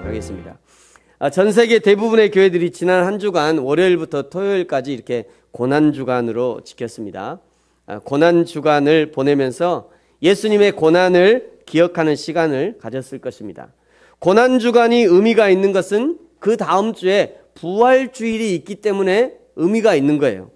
하겠습니다. 전 세계 대부분의 교회들이 지난 한 주간 월요일부터 토요일까지 이렇게 고난주간으로 지켰습니다. 고난주간을 보내면서 예수님의 고난을 기억하는 시간을 가졌을 것입니다. 고난주간이 의미가 있는 것은 그 다음 주에 부활주일이 있기 때문에 의미가 있는 거예요.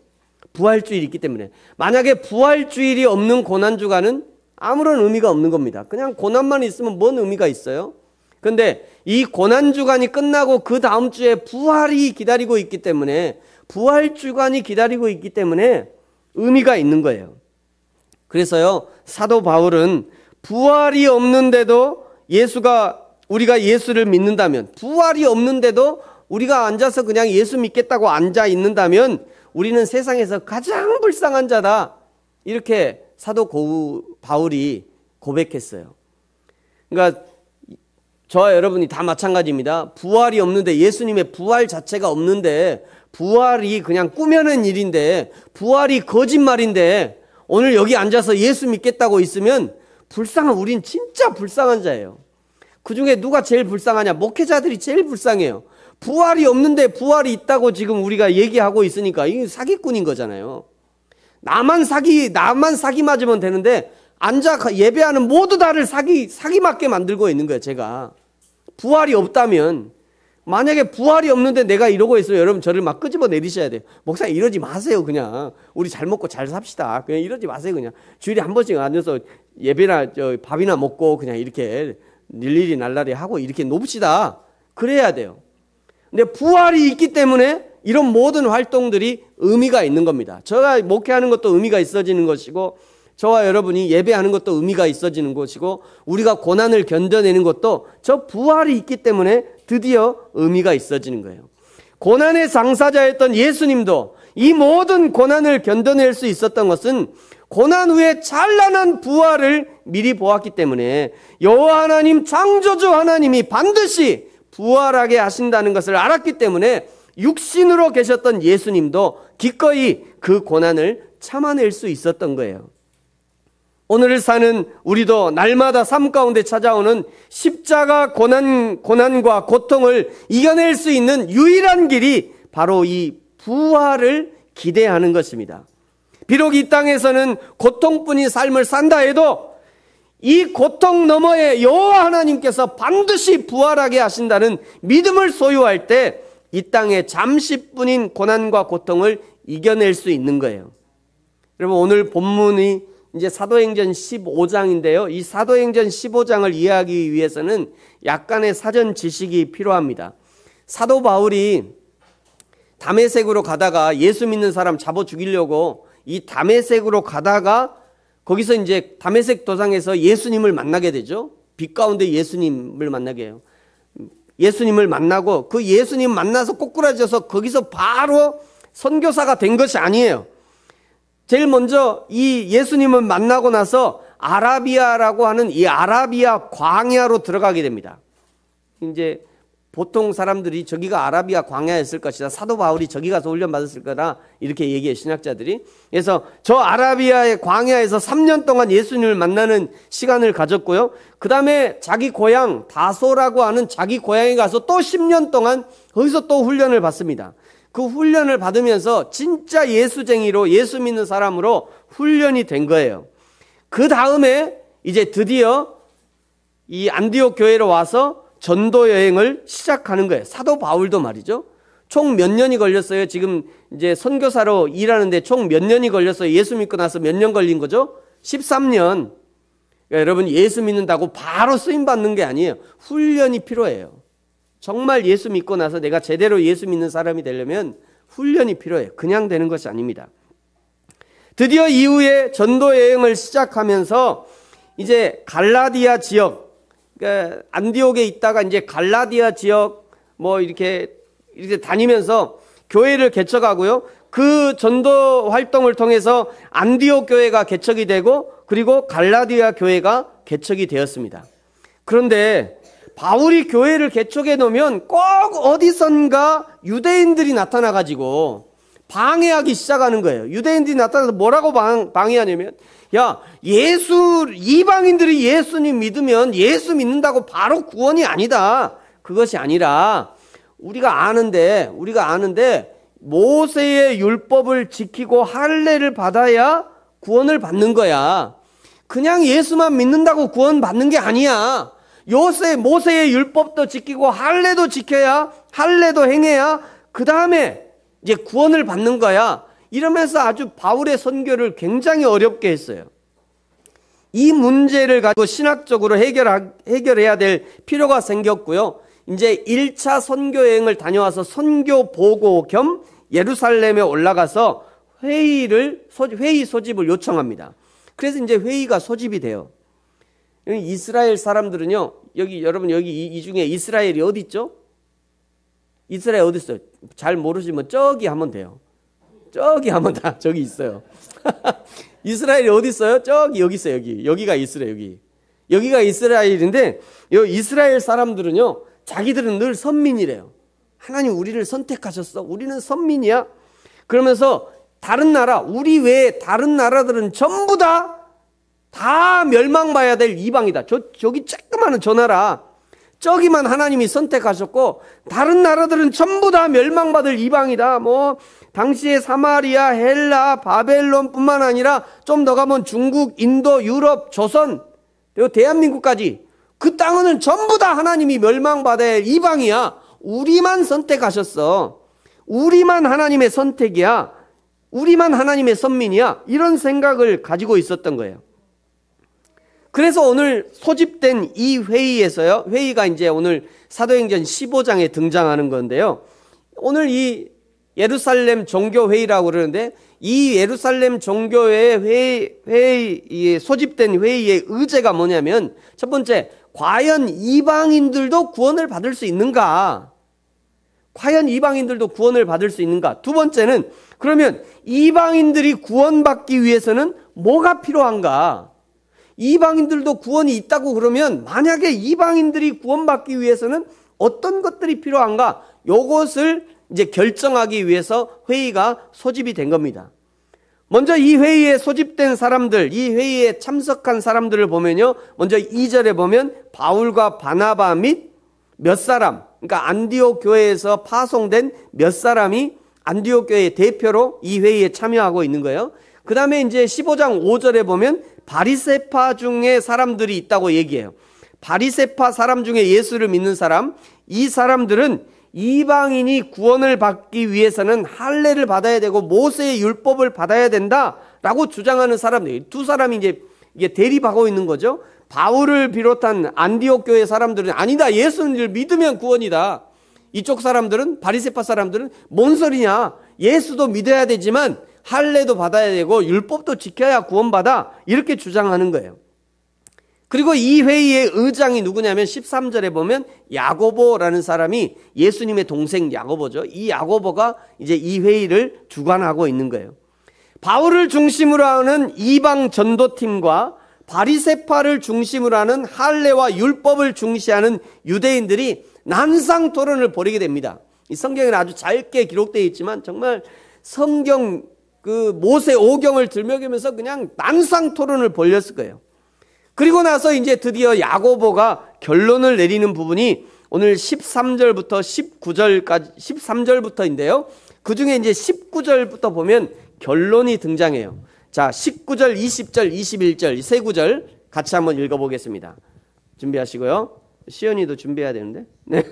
부활주일이 있기 때문에. 만약에 부활주일이 없는 고난주간은 아무런 의미가 없는 겁니다. 그냥 고난만 있으면 뭔 의미가 있어요? 그런데 이 고난주간이 끝나고 그 다음 주에 부활이 기다리고 있기 때문에, 부활주간이 기다리고 있기 때문에 의미가 있는 거예요. 그래서요, 사도 바울은 부활이 없는데도 우리가 예수를 믿는다면, 부활이 없는데도 우리가 앉아서 그냥 예수 믿겠다고 앉아 있는다면 우리는 세상에서 가장 불쌍한 자다, 이렇게 사도 바울이 고백했어요. 그러니까 저와 여러분이 다 마찬가지입니다. 부활이 없는데, 예수님의 부활 자체가 없는데, 부활이 그냥 꾸며낸 일인데, 부활이 거짓말인데 오늘 여기 앉아서 예수 믿겠다고 있으면 우린 진짜 불쌍한 자예요. 그 중에 누가 제일 불쌍하냐? 목회자들이 제일 불쌍해요. 부활이 없는데 부활이 있다고 지금 우리가 얘기하고 있으니까 이게 사기꾼인 거잖아요. 나만 사기 맞으면 되는데 앉아 예배하는 모두 다를 사기 맞게 만들고 있는 거예요. 제가 부활이 없다면, 만약에 부활이 없는데 내가 이러고 있으면 여러분 저를 막 끄집어 내리셔야 돼요. 목사님 이러지 마세요. 그냥 우리 잘 먹고 잘 삽시다. 그냥 이러지 마세요. 그냥 주일에 한 번씩 앉아서 예배나 밥이나 먹고 그냥 이렇게 일일이 날라리 하고 이렇게 놉시다. 그래야 돼요. 근데 부활이 있기 때문에 이런 모든 활동들이 의미가 있는 겁니다. 제가 목회하는 것도 의미가 있어지는 것이고, 저와 여러분이 예배하는 것도 의미가 있어지는 것이고, 우리가 고난을 견뎌내는 것도 저 부활이 있기 때문에 드디어 의미가 있어지는 거예요. 고난의 당사자였던 예수님도 이 모든 고난을 견뎌낼 수 있었던 것은 고난 후에 찬란한 부활을 미리 보았기 때문에, 여호와 하나님, 창조주 하나님이 반드시 부활하게 하신다는 것을 알았기 때문에 육신으로 계셨던 예수님도 기꺼이 그 고난을 참아낼 수 있었던 거예요. 오늘을 사는 우리도 날마다 삶 가운데 찾아오는 십자가 고난과 고통을 이겨낼 수 있는 유일한 길이 바로 이 부활을 기대하는 것입니다. 비록 이 땅에서는 고통뿐인 삶을 산다 해도 이 고통 너머에 여호와 하나님께서 반드시 부활하게 하신다는 믿음을 소유할 때 이 땅에 잠시뿐인 고난과 고통을 이겨낼 수 있는 거예요. 여러분, 오늘 본문이 이제 사도행전 15장인데요. 이 사도행전 15장을 이해하기 위해서는 약간의 사전 지식이 필요합니다. 사도 바울이 다메섹으로 가다가 예수 믿는 사람 잡아 죽이려고 이 다메섹으로 가다가 거기서 이제 다메섹 도상에서 예수님을 만나게 되죠. 빛 가운데 예수님을 만나게 해요. 예수님을 만나고 그 예수님 만나서 꼬꾸라져서 거기서 바로 선교사가 된 것이 아니에요. 제일 먼저 이 예수님을 만나고 나서 아라비아라고 하는 이 아라비아 광야로 들어가게 됩니다. 이제 보통 사람들이 저기가 아라비아 광야였을 것이다, 사도 바울이 저기 가서 훈련받았을 거다, 이렇게 얘기해, 신학자들이. 그래서 저 아라비아의 광야에서 3년 동안 예수님을 만나는 시간을 가졌고요. 그 다음에 자기 고향 다소라고 하는 자기 고향에 가서 또 10년 동안 거기서 또 훈련을 받습니다. 그 훈련을 받으면서 진짜 예수쟁이로, 예수 믿는 사람으로 훈련이 된 거예요. 그 다음에 이제 드디어 이 안디옥 교회로 와서 전도 여행을 시작하는 거예요. 사도 바울도 말이죠. 총 몇 년이 걸렸어요? 지금 이제 선교사로 일하는데 총 몇 년이 걸렸어요? 예수 믿고 나서 몇 년 걸린 거죠? 13년. 그러니까 여러분, 예수 믿는다고 바로 쓰임 받는 게 아니에요. 훈련이 필요해요. 정말 예수 믿고 나서 내가 제대로 예수 믿는 사람이 되려면 훈련이 필요해요. 그냥 되는 것이 아닙니다. 드디어 이후에 전도 여행을 시작하면서 이제 갈라디아 지역, 그러니까 안디옥에 있다가 이제 갈라디아 지역 뭐 이렇게 다니면서 교회를 개척하고요. 그 전도 활동을 통해서 안디옥 교회가 개척이 되고, 그리고 갈라디아 교회가 개척이 되었습니다. 그런데 바울이 교회를 개척해 놓으면 꼭 어디선가 유대인들이 나타나가지고 방해하기 시작하는 거예요. 유대인들이 나타나서 뭐라고 방해하냐면, 야, 이방인들이 예수님 믿으면 예수 믿는다고 바로 구원이 아니다. 그것이 아니라 우리가 아는데 모세의 율법을 지키고 할례를 받아야 구원을 받는 거야. 그냥 예수만 믿는다고 구원 받는 게 아니야. 모세의 율법도 지키고 할례도 지켜야, 할례도 행해야 그 다음에 이제 구원을 받는 거야. 이러면서 아주 바울의 선교를 굉장히 어렵게 했어요. 이 문제를 가지고 신학적으로 해결해야 될 필요가 생겼고요. 이제 1차 선교 여행을 다녀와서 선교 보고 겸 예루살렘에 올라가서 회의 소집을 요청합니다. 그래서 이제 회의가 소집이 돼요. 이스라엘 사람들은요, 여러분 이 중에 이스라엘이 어디 있죠? 이스라엘 어디 있어요? 잘 모르시면 저기 하면 돼요. 저기 하면 다 저기 있어요. 이스라엘이 어디 있어요? 여기 있어요. 여기가 이스라엘, 여기가 이스라엘인데, 이스라엘 사람들은요, 자기들은 늘 선민이래요. 하나님 우리를 선택하셨어. 우리는 선민이야. 그러면서 우리 외에 다른 나라들은 전부 다 멸망봐야 될 이방이다. 저기 조그마한 저 나라, 저기만 하나님이 선택하셨고 다른 나라들은 전부 다 멸망받을 이방이다. 당시에 사마리아, 헬라, 바벨론뿐만 아니라 좀 더 가면 중국, 인도, 유럽, 조선, 그리고 대한민국까지 그 땅은 전부 다 하나님이 멸망받을 이방이야. 우리만 선택하셨어. 우리만 하나님의 선택이야. 우리만 하나님의 선민이야. 이런 생각을 가지고 있었던 거예요. 그래서 오늘 소집된 이 회의에서요, 회의가 이제 오늘 사도행전 15장에 등장하는 건데요. 오늘 이 예루살렘 종교회의라고 그러는데, 이 예루살렘 종교회의 소집된 회의의 의제가 뭐냐면, 첫 번째, 과연 이방인들도 구원을 받을 수 있는가? 과연 이방인들도 구원을 받을 수 있는가? 두 번째는, 그러면 이방인들이 구원받기 위해서는 뭐가 필요한가? 이방인들도 구원이 있다고 그러면 만약에 이방인들이 구원받기 위해서는 어떤 것들이 필요한가? 요것을 이제 결정하기 위해서 회의가 소집이 된 겁니다. 먼저 이 회의에 소집된 사람들, 이 회의에 참석한 사람들을 보면요, 먼저 2절에 보면 바울과 바나바 및 몇 사람, 그러니까 안디옥 교회에서 파송된 몇 사람이 안디옥 교회의 대표로 이 회의에 참여하고 있는 거예요. 그 다음에 이제 15장 5절에 보면 바리새파 중에 사람들이 있다고 얘기해요. 바리새파 사람 중에 예수를 믿는 사람, 이 사람들은 이방인이 구원을 받기 위해서는 할례를 받아야 되고 모세의 율법을 받아야 된다라고 주장하는 사람들, 두 사람이 이제 이게 대립하고 있는 거죠. 바울을 비롯한 안디옥 교회 사람들은 아니다, 예수를 믿으면 구원이다. 이쪽 사람들은, 바리새파 사람들은 뭔 소리냐, 예수도 믿어야 되지만 할례도 받아야 되고 율법도 지켜야 구원받아, 이렇게 주장하는 거예요. 그리고 이 회의의 의장이 누구냐면 13절에 보면 야고보라는 사람이 예수님의 동생 야고보죠. 이 야고보가 이제 이 회의를 주관하고 있는 거예요. 바울을 중심으로 하는 이방 전도팀과 바리새파를 중심으로 하는 할례와 율법을 중시하는 유대인들이 난상 토론을 벌이게 됩니다. 이 성경에는 아주 짧게 기록되어 있지만 정말 성경 모세 오경을 들먹이면서 그냥 난상 토론을 벌였을 거예요. 그리고 나서 이제 드디어 야고보가 결론을 내리는 부분이 오늘 13절부터 19절까지, 13절부터인데요. 그 중에 이제 19절부터 보면 결론이 등장해요. 자, 19절, 20절, 21절, 이 세 구절 같이 한번 읽어보겠습니다. 준비하시고요. 시연이도 준비해야 되는데. 네.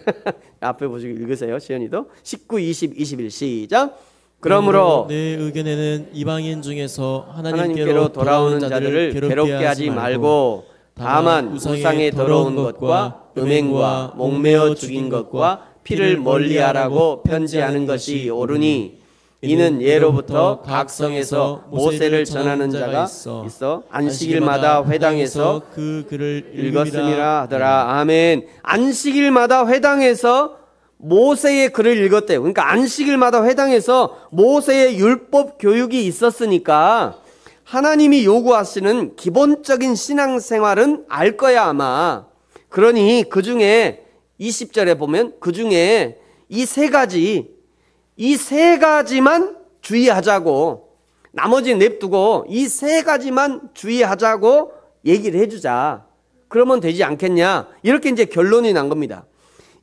앞에 보시고 읽으세요. 시연이도. 19, 20, 21 시작. 그러므로 내 의견에는 이방인 중에서 하나님께로 돌아오는 자들을 괴롭게 하지 말고 다만 우상의 더러운 것과 음행과 목매어 죽인 것과 피를 멀리하라고 편지하는 것이 옳으니 이는 예로부터 각 성에서 모세를 전하는 자가 있어 안식일마다 회당에서 그 글을 읽었음이라 하더라. 아멘. 안식일마다 회당에서 모세의 글을 읽었대요. 그러니까 안식일마다 회당에서 모세의 율법 교육이 있었으니까 하나님이 요구하시는 기본적인 신앙생활은 알 거야 아마. 그러니 그 중에 20절에 보면 그 중에 이 세 가지만 주의하자고, 나머지는 냅두고 이 세 가지만 주의하자고 얘기를 해주자. 그러면 되지 않겠냐, 이렇게 이제 결론이 난 겁니다.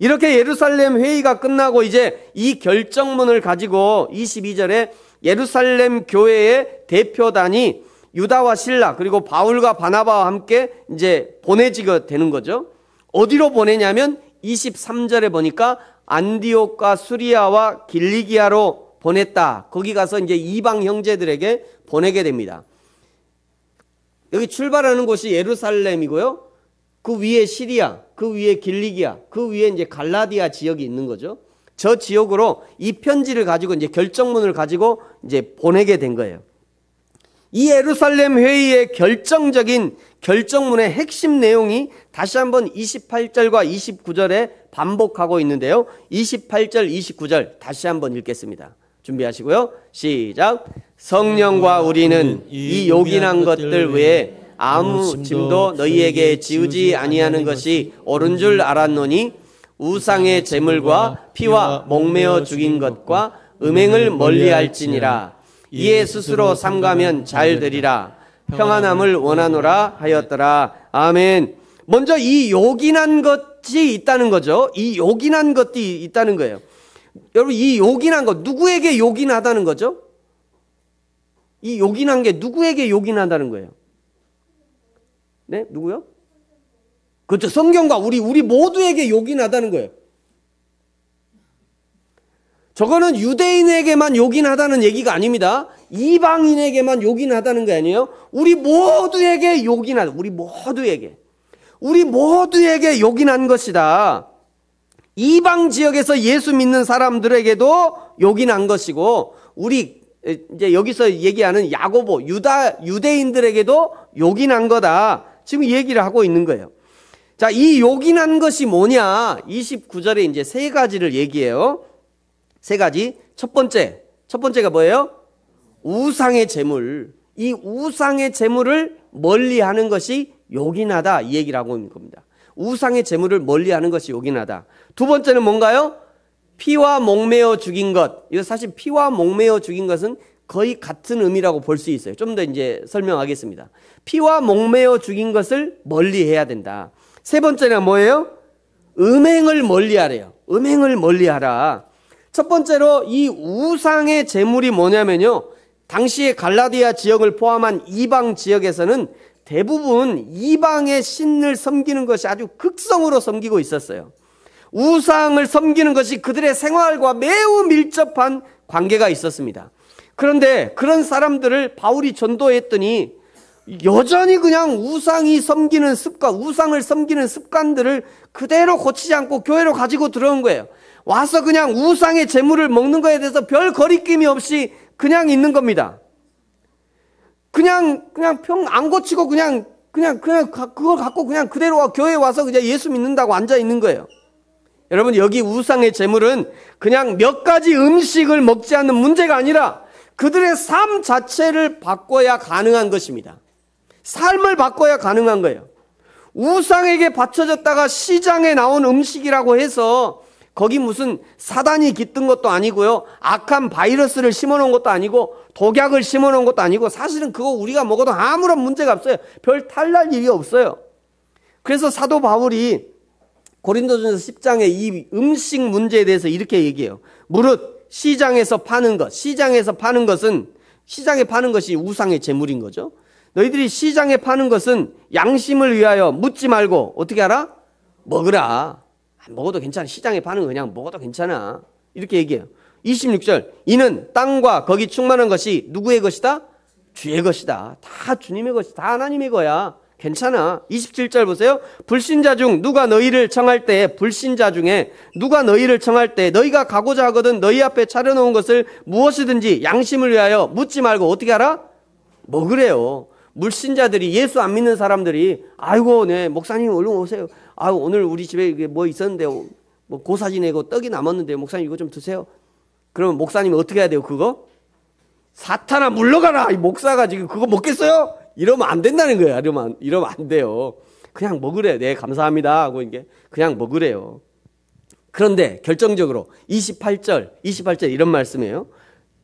이렇게 예루살렘 회의가 끝나고 이제 이 결정문을 가지고 22절에 예루살렘 교회의 대표단이 유다와 실라 그리고 바울과 바나바와 함께 이제 보내지게 되는 거죠. 어디로 보내냐면 23절에 보니까 안디옥과 수리아와 길리기아로 보냈다. 거기 가서 이제 이방 형제들에게 보내게 됩니다. 여기 출발하는 곳이 예루살렘이고요. 그 위에 시리아, 그 위에 길리기아, 그 위에 이제 갈라디아 지역이 있는 거죠. 저 지역으로 이 편지를 가지고 이제 결정문을 가지고 이제 보내게 된 거예요. 이 예루살렘 회의의 결정적인 결정문의 핵심 내용이 다시 한번 28절과 29절에 반복하고 있는데요. 28절, 29절 다시 한번 읽겠습니다. 준비하시고요. 시작. 성령과 우리는 이 요긴한 것들 외에 아무 짐도 너희에게 지우지 아니하는 것이 옳은 줄 알았노니 우상의 제물과 피와 목매어 죽인 것과 음행을 멀리할지니라. 이에 스스로 삼가면 잘 되리라. 평안함을 원하노라 하였더라. 아멘. 먼저 이 요긴한 것이 있다는 거죠. 이 요긴한 것이 있다는 거예요. 여러분, 이 요긴한 것, 누구에게 요긴하다는 거죠? 이 요긴한 게 누구에게 요긴하다는 거예요? 네? 누구요? 그렇죠. 성경과 우리 모두에게 요긴하다는 거예요. 저거는 유대인에게만 요긴하다는 얘기가 아닙니다. 이방인에게만 요긴하다는 게 아니에요. 우리 모두에게 요긴하다. 우리 모두에게 요긴한 것이다. 이방 지역에서 예수 믿는 사람들에게도 요긴한 것이고, 우리 이제 여기서 얘기하는 야고보 유대인들에게도 요긴한 거다. 지금 얘기를 하고 있는 거예요. 자, 이 요긴한 것이 뭐냐? 29절에 이제 세 가지를 얘기해요. 세 가지. 첫 번째가 뭐예요? 우상의 제물. 이 우상의 제물을 멀리하는 것이 요긴하다. 이 얘기를 하고 있는 겁니다. 우상의 제물을 멀리하는 것이 요긴하다. 두 번째는 뭔가요? 피와 목매어 죽인 것. 이거 사실 피와 목매어 죽인 것은 거의 같은 의미라고 볼 수 있어요. 좀 더 이제 설명하겠습니다. 피와 목매어 죽인 것을 멀리해야 된다. 세 번째는 뭐예요? 음행을 멀리하래요. 음행을 멀리하라. 첫 번째로 이 우상의 제물이 뭐냐면요, 당시의 갈라디아 지역을 포함한 이방 지역에서는 대부분 이방의 신을 섬기는 것이 아주 극성으로 섬기고 있었어요. 우상을 섬기는 것이 그들의 생활과 매우 밀접한 관계가 있었습니다. 그런데 그런 사람들을 바울이 전도했더니 여전히 그냥 우상을 섬기는 습관들을 그대로 고치지 않고 교회로 가지고 들어온 거예요. 와서 그냥 우상의 제물을 먹는 거에 대해서 별 거리낌이 없이 그냥 있는 겁니다. 그냥 평 안 고치고 그냥 그걸 갖고 그냥 그대로 교회에 와서 그냥 예수 믿는다고 앉아 있는 거예요. 여러분, 여기 우상의 제물은 그냥 몇 가지 음식을 먹지 않는 문제가 아니라 그들의 삶 자체를 바꿔야 가능한 것입니다. 삶을 바꿔야 가능한 거예요. 우상에게 바쳐졌다가 시장에 나온 음식이라고 해서 거기 무슨 사단이 깃든 것도 아니고요, 악한 바이러스를 심어놓은 것도 아니고 독약을 심어놓은 것도 아니고, 사실은 그거 우리가 먹어도 아무런 문제가 없어요. 별 탈날 일이 없어요. 그래서 사도 바울이 고린도전서 10장에 이 음식 문제에 대해서 이렇게 얘기해요. 무릇 시장에서 파는 것은, 시장에 파는 것이 우상의 제물인 거죠. 너희들이 시장에 파는 것은 양심을 위하여 묻지 말고 어떻게 하라? 먹으라. 먹어도 괜찮아. 시장에 파는 거 그냥 먹어도 괜찮아. 이렇게 얘기해요. 26절. 이는 땅과 거기 충만한 것이 누구의 것이다? 주의 것이다. 다 주님의 것이다. 다 하나님의 거야. 괜찮아. 27절 보세요. 불신자 중 누가 너희를 청할 때, 불신자 중에 누가 너희를 청할 때 너희가 가고자 하거든 너희 앞에 차려놓은 것을 무엇이든지 양심을 위하여 묻지 말고 어떻게 하라? 먹으래요. 물신자들이, 예수 안 믿는 사람들이, 아이고, 네, 목사님 얼른 오세요. 아유, 오늘 우리 집에 이게 뭐 있었는데, 뭐 고사 지내고 떡이 남았는데, 목사님 이거 좀 드세요. 그러면 목사님이 어떻게 해야 돼요, 그거? 사탄아, 물러가라! 이 목사가 지금 그거 먹겠어요? 이러면 안 된다는 거예요. 이러면 안 돼요. 그냥 먹으래요. 네, 감사합니다. 하고 이게 그냥 먹으래요. 그런데 결정적으로 28절 이런 말씀이에요.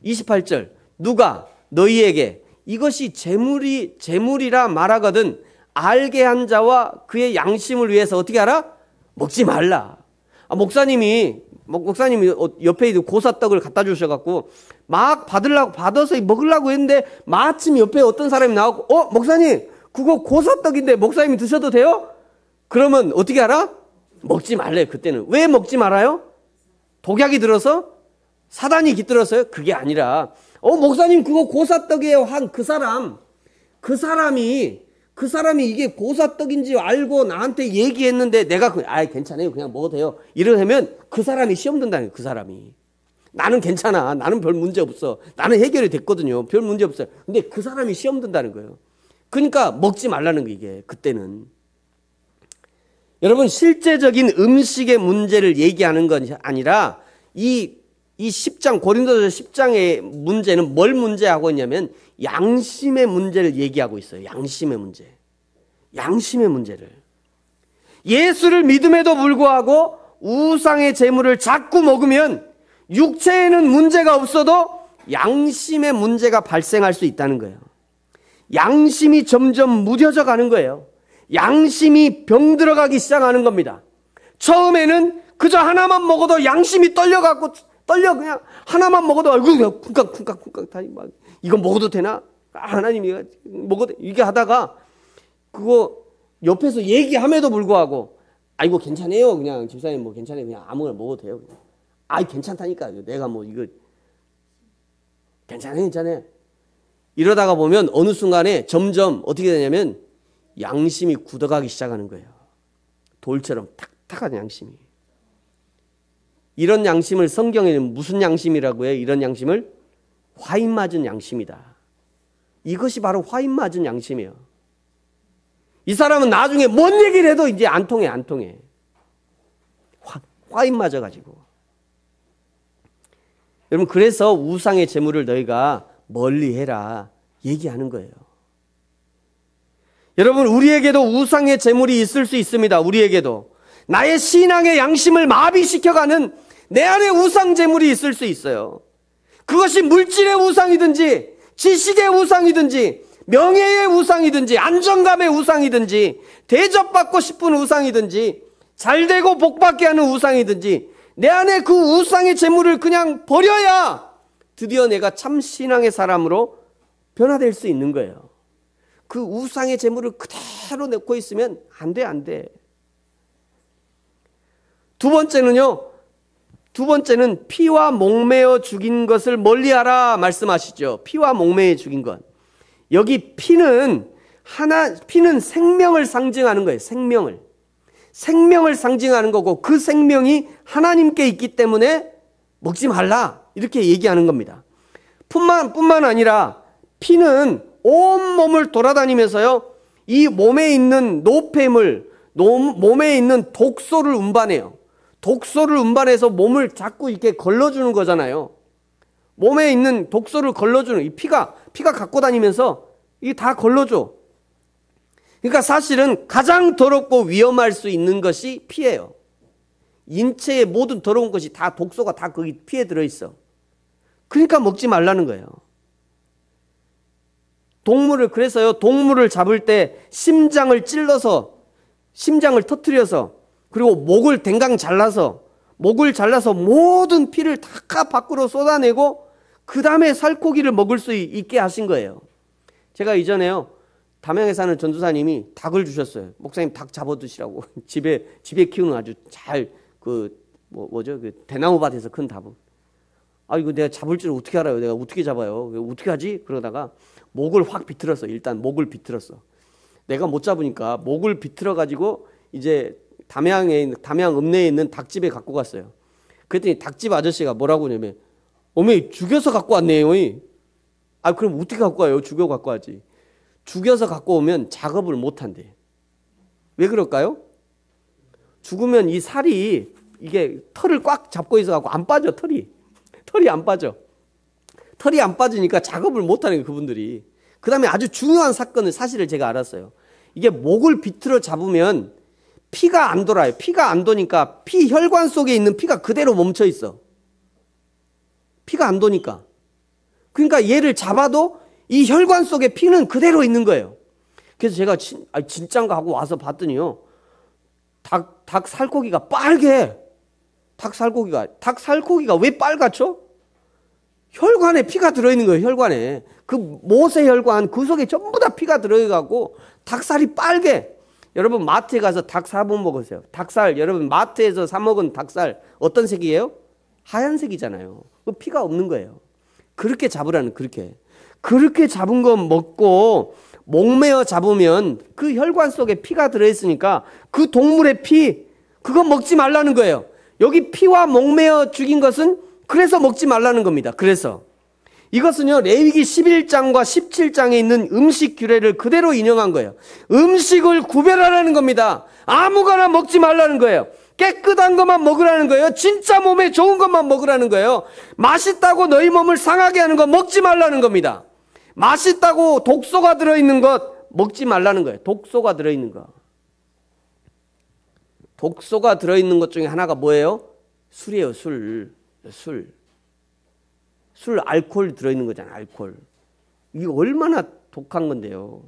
28절. 누가 너희에게 이것이 재물이라 말하거든 알게 한 자와 그의 양심을 위해서 어떻게 하라? 먹지 말라. 목사님이 옆에 있는 고사떡을 갖다 주셔갖고 막 받아서 먹으려고 했는데 마침 옆에 어떤 사람이 나왔고 목사님 그거 고사떡인데 목사님이 드셔도 돼요? 그러면 어떻게 알아? 먹지 말래요. 그때는. 왜 먹지 말아요? 독약이 들어서? 사단이 깃들어서요? 그게 아니라 목사님 그거 고사떡이에요 한 그 사람이 이게 고사떡인지 알고 나한테 얘기했는데 내가 괜찮아요. 그냥 먹어도 돼요. 이러면 그 사람이 시험 든다는 거예요. 그 사람이. 나는 괜찮아. 나는 별 문제 없어. 나는 해결이 됐거든요. 별 문제 없어요. 근데 그 사람이 시험 든다는 거예요. 그러니까 먹지 말라는 거 이게 그때는. 여러분 실제적인 음식의 문제를 얘기하는 건 아니라 이 10장 고린도서 10장의 문제는 뭘 문제하고 있냐면 양심의 문제를 얘기하고 있어요. 양심의 문제. 양심의 문제를. 예수를 믿음에도 불구하고 우상의 제물을 자꾸 먹으면 육체에는 문제가 없어도 양심의 문제가 발생할 수 있다는 거예요. 양심이 점점 무뎌져 가는 거예요. 양심이 병들어가기 시작하는 겁니다. 처음에는 그저 하나만 먹어도 양심이 떨려 그냥 하나만 먹어도 그냥 쿵깍쿵깍쿵깍 막 이거 먹어도 되나? 하나님이 먹어도 이게 하다가 그거 옆에서 얘기함에도 불구하고 이거 괜찮아요. 그냥 집사님 뭐 괜찮아요. 그냥 아무거나 먹어도 돼요. 괜찮다니까. 내가 뭐 이거 괜찮아요. 이러다가 보면 어느 순간에 점점 어떻게 되냐면 양심이 굳어가기 시작하는 거예요. 돌처럼 탁탁한 양심이. 이런 양심을 성경에는 무슨 양심이라고 해요? 이런 양심을 화인 맞은 양심이다. 이것이 바로 화인 맞은 양심이에요. 이 사람은 나중에 뭔 얘기를 해도 이제 안 통해. 화인 맞아가지고. 여러분 그래서 우상의 제물을 너희가 멀리해라 얘기하는 거예요. 여러분 우리에게도 우상의 제물이 있을 수 있습니다. 우리에게도. 나의 신앙의 양심을 마비시켜가는 내 안에 우상 제물이 있을 수 있어요. 그것이 물질의 우상이든지 지식의 우상이든지 명예의 우상이든지 안정감의 우상이든지 대접받고 싶은 우상이든지 잘되고 복받게 하는 우상이든지 내 안에 그 우상의 제물을 그냥 버려야 드디어 내가 참 신앙의 사람으로 변화될 수 있는 거예요. 그 우상의 제물을 그대로 넣고 있으면 안 돼. 두 번째는 피와 목매어 죽인 것을 멀리하라 말씀하시죠. 피와 목매어 죽인 것. 여기 피는 생명을 상징하는 거예요. 생명을 상징하는 거고 그 생명이 하나님께 있기 때문에 먹지 말라 이렇게 얘기하는 겁니다. 뿐만 아니라 피는 온 몸을 돌아다니면서요 이 몸에 있는 노폐물, 몸에 있는 독소를 운반해요. 독소를 운반해서 몸을 자꾸 이렇게 걸러주는 거잖아요. 몸에 있는 독소를 걸러주는 이 피가 갖고 다니면서 이게 다 걸러줘. 그러니까 사실은 가장 더럽고 위험할 수 있는 것이 피예요. 인체의 모든 더러운 것이 다 독소가 다 거기 피에 들어있어. 그러니까 먹지 말라는 거예요. 그래서요 동물을 잡을 때 심장을 터뜨려서 그리고 목을 댕강 잘라서 모든 피를 다 밖으로 쏟아내고 그 다음에 살코기를 먹을 수 있게 하신 거예요. 제가 이전에요 담양에 사는 전도사님이 닭을 주셨어요. 목사님 닭 잡아 드시라고. 집에 키우는 아주 잘 대나무 밭에서 큰 닭을. 이거 내가 잡을 줄 어떻게 알아요? 내가 어떻게 잡아요? 어떻게 하지? 그러다가 목을 확 비틀었어. 일단 목을 비틀었어. 내가 못 잡으니까 목을 비틀어 가지고 이제 담양 읍내에 있는 닭집에 갖고 갔어요. 그랬더니 닭집 아저씨가 뭐라고 하냐면 어머니 죽여서 갖고 왔네요. 그럼 어떻게 갖고 와요? 죽여 갖고 와지. 죽여서 갖고 오면 작업을 못 한대. 왜 그럴까요? 죽으면 이 살이 이게 털을 꽉 잡고 있어 갖고 안 빠져. 털이 안 빠져. 털이 안 빠지니까 작업을 못 하는 거예요, 그분들이. 그다음에 아주 중요한 사실을 제가 알았어요. 이게 목을 비틀어 잡으면 피가 안 돌아요. 피가 안 도니까 혈관 속에 있는 피가 그대로 멈춰 있어. 피가 안 도니까. 그러니까 얘를 잡아도 이 혈관 속에 피는 그대로 있는 거예요. 그래서 제가 진짠가 하고 와서 봤더니요. 닭 살코기가 빨개. 닭살코기가 왜 빨갛죠? 혈관에 피가 들어있는 거예요. 혈관에. 그 모세 혈관 그 속에 전부 다 피가 들어가고 닭살이 빨개. 여러분 마트에 가서 닭 사본 먹으세요. 닭살 여러분 마트에서 사 먹은 닭살 어떤 색이에요? 하얀색이잖아요. 그 피가 없는 거예요. 그렇게 잡으라는 그렇게 잡은 거 먹고 목매어 잡으면 그 혈관 속에 피가 들어있으니까 그 동물의 피 그거 먹지 말라는 거예요. 여기 피와 목매어 죽인 것은 그래서 먹지 말라는 겁니다. 그래서 이것은요 레위기 11장과 17장에 있는 음식 규례를 그대로 인용한 거예요. 음식을 구별하라는 겁니다. 아무거나 먹지 말라는 거예요. 깨끗한 것만 먹으라는 거예요. 진짜 몸에 좋은 것만 먹으라는 거예요. 맛있다고 너희 몸을 상하게 하는 거 먹지 말라는 겁니다. 맛있다고 독소가 들어있는 것 먹지 말라는 거예요. 독소가 들어있는 거. 독소가 들어있는 것 중에 하나가 뭐예요? 술이에요. 술 알코올 들어있는 거잖아요. 알코올. 이게 얼마나 독한 건데요.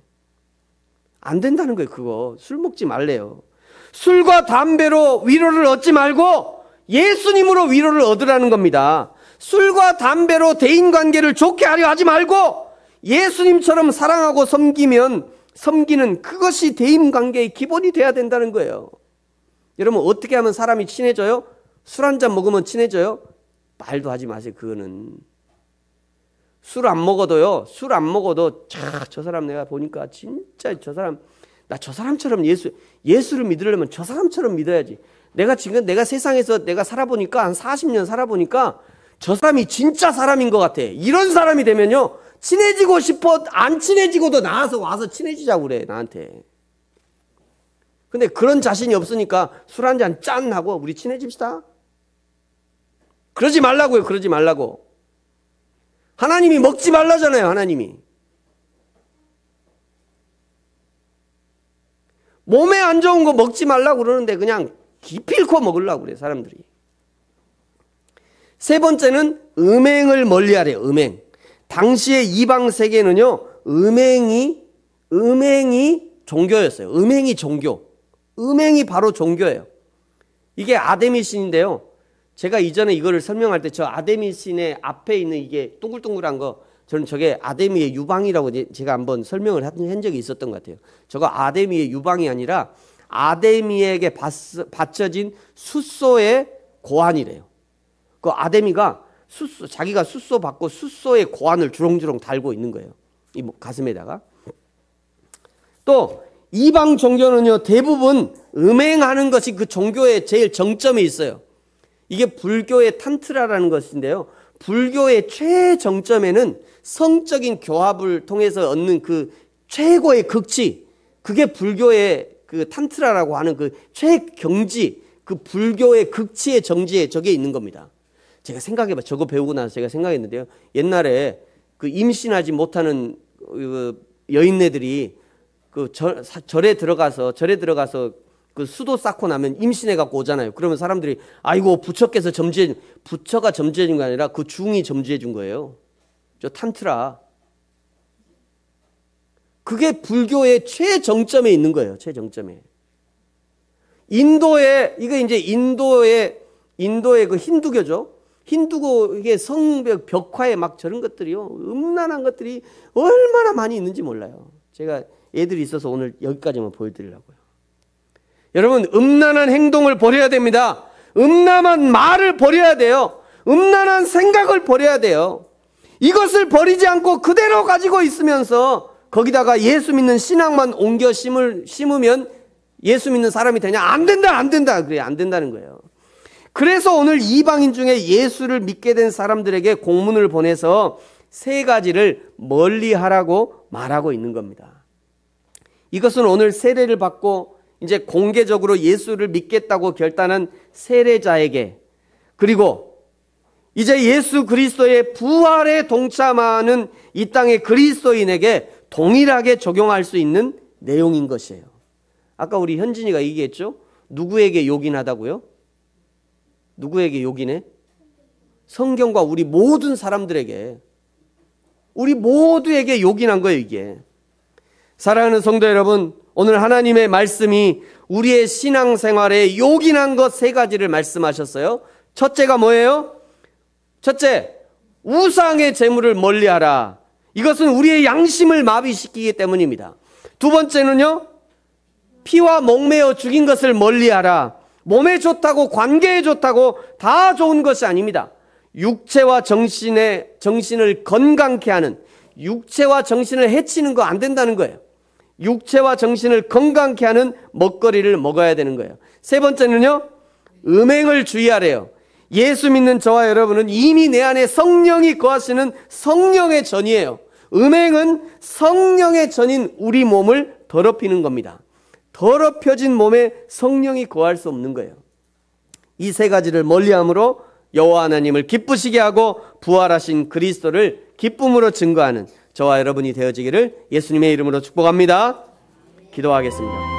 안 된다는 거예요. 그거 술 먹지 말래요. 술과 담배로 위로를 얻지 말고 예수님으로 위로를 얻으라는 겁니다. 술과 담배로 대인관계를 좋게 하려 하지 말고 예수님처럼 사랑하고 섬기는 그것이 대인관계의 기본이 돼야 된다는 거예요. 여러분 어떻게 하면 사람이 친해져요? 술 한 잔 먹으면 친해져요? 말도 하지 마세요. 그거는 술 안 먹어도 저 사람 내가 보니까 진짜 저 사람처럼 예수를 믿으려면 저 사람처럼 믿어야지. 내가 세상에서 내가 살아보니까 한 40년 살아보니까 저 사람이 진짜 사람인 것 같아. 이런 사람이 되면요 친해지고 싶어. 안 친해지고도 나와서 와서 친해지자고 그래 나한테. 근데 그런 자신이 없으니까 술 한 잔 짠 하고 우리 친해집시다. 그러지 말라고요. 그러지 말라고. 하나님이 먹지 말라잖아요. 하나님이. 몸에 안 좋은 거 먹지 말라고 그러는데 그냥 기필코 먹으려고 그래 사람들이. 세 번째는 음행을 멀리하래요. 음행. 당시의 이방 세계는요 음행이 종교였어요. 음행이 종교. 음행이 바로 종교예요. 이게 아데미 신인데요. 제가 이전에 이거를 설명할 때 저 아데미 신의 앞에 있는 이게 동글동글한 거 저는 저게 아데미의 유방이라고 제가 한번 설명을 한 적이 있었던 것 같아요. 저거 아데미의 유방이 아니라 아데미에게 바쳐진 숫소의 고환이래요. 그 아데미가 자기가 숫소 받고 숫소의 고환을 주렁주렁 달고 있는 거예요. 이 가슴에다가. 또 이방 종교는요 대부분 음행하는 것이 그 종교의 제일 정점에 있어요. 이게 불교의 탄트라라는 것인데요. 불교의 최정점에는 성적인 교합을 통해서 얻는 그 최고의 극치, 그게 불교의 그 탄트라라고 하는 그 최경지, 그 불교의 극치의 정지에 저게 있는 겁니다. 제가 생각해봐. 저거 배우고 나서 제가 생각했는데요. 옛날에 그 임신하지 못하는 그 여인네들이 그 절에 들어가서 그 수도 쌓고 나면 임신해 갖고 오잖아요. 그러면 사람들이 아이고 부처가 점지해 준 게 아니라 그 중이 점지해 준 거예요. 저 탄트라. 그게 불교의 최정점에 있는 거예요. 최정점에. 인도의 그 힌두교죠. 힌두교 이게 성벽 벽화에 막 저런 것들이요. 음란한 것들이 얼마나 많이 있는지 몰라요. 제가 애들이 있어서 오늘 여기까지만 보여드리려고요. 여러분 음란한 행동을 버려야 됩니다. 음란한 말을 버려야 돼요. 음란한 생각을 버려야 돼요. 이것을 버리지 않고 그대로 가지고 있으면서 거기다가 예수 믿는 신앙만 옮겨 심으면 예수 믿는 사람이 되냐? 안 된다. 그래 안 된다는 거예요. 그래서 오늘 이방인 중에 예수를 믿게 된 사람들에게 공문을 보내서 세 가지를 멀리하라고 말하고 있는 겁니다. 이것은 오늘 세례를 받고 이제 공개적으로 예수를 믿겠다고 결단한 세례자에게, 그리고 이제 예수 그리스도의 부활에 동참하는 이 땅의 그리스도인에게 동일하게 적용할 수 있는 내용인 것이에요. 아까 우리 현진이가 얘기했죠? 누구에게 요긴하다고요? 누구에게 요긴해? 성경과 우리 모든 사람들에게, 우리 모두에게 요긴한 거예요, 이게. 사랑하는 성도 여러분, 오늘 하나님의 말씀이 우리의 신앙생활에 요긴한 것 세 가지를 말씀하셨어요. 첫째가 뭐예요? 첫째, 우상의 재물을 멀리하라. 이것은 우리의 양심을 마비시키기 때문입니다. 두 번째는요, 피와 목매어 죽인 것을 멀리하라. 몸에 좋다고, 관계에 좋다고 다 좋은 것이 아닙니다. 육체와 정신을 건강케 하는, 육체와 정신을 해치는 거 안 된다는 거예요. 육체와 정신을 건강케 하는 먹거리를 먹어야 되는 거예요. 세 번째는요, 음행을 주의하래요. 예수 믿는 저와 여러분은 이미 내 안에 성령이 거하시는 성령의 전이에요. 음행은 성령의 전인 우리 몸을 더럽히는 겁니다. 더럽혀진 몸에 성령이 거할 수 없는 거예요. 이 세 가지를 멀리함으로 여호와 하나님을 기쁘시게 하고 부활하신 그리스도를 기쁨으로 증거하는 저와 여러분이 되어지기를 예수님의 이름으로 축복합니다. 기도하겠습니다.